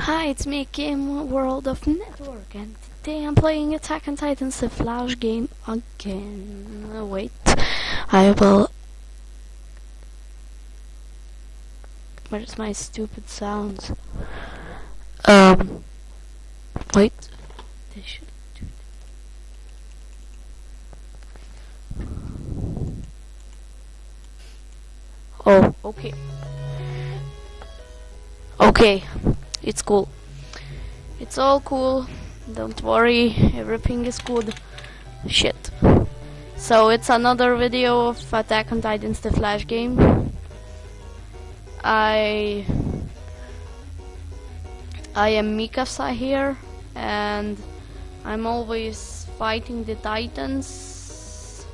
Hi, it's me, Game World of Network, and today I'm playing Attack on Titans, the Flash game again. Wait, I will. Where's my stupid sounds? Wait. They should do Oh, okay. Okay, it's cool. It's all cool. Don't worry, everything is good. Shit. So it's another video of Attack on Titans, the Flash game. I am Mikasa here, and I'm always fighting the Titans.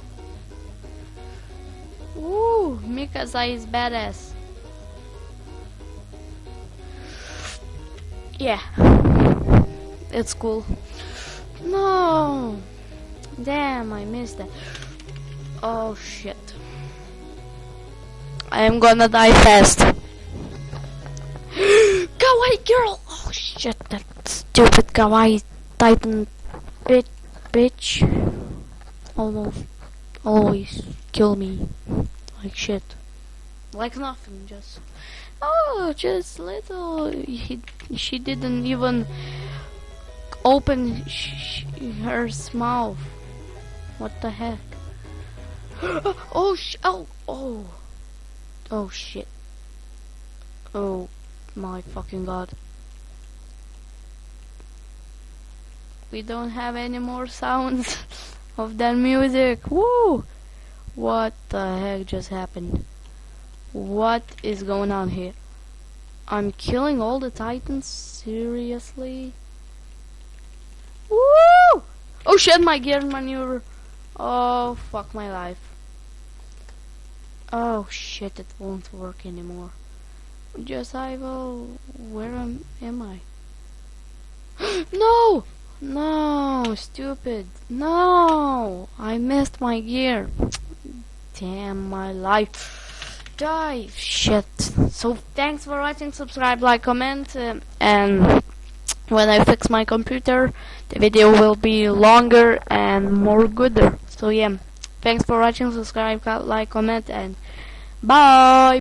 Woo! Mikasa is badass. Yeah, it's cool. No! Damn, I missed that. Oh shit. I am gonna die fast. Kawaii girl! Oh shit, that stupid Kawaii Titan bitch. Always kill me. Like shit. Like nothing, just... Oh, just little. She didn't even open her mouth. What the heck? Oh shit. Oh my fucking god. We don't have any more sounds of that music. Woo! What the heck just happened? What is going on here? I'm killing all the Titans? Seriously? Woo! Oh shit, my gear maneuver. Oh, fuck my life. Oh shit, it won't work anymore. I will... Where am I? No! No, stupid. No! I missed my gear. Damn my life. Die! Shit. So thanks for watching, subscribe, like, comment, and when I fix my computer, the video will be longer and more gooder. So yeah, thanks for watching, subscribe, like, comment, and bye!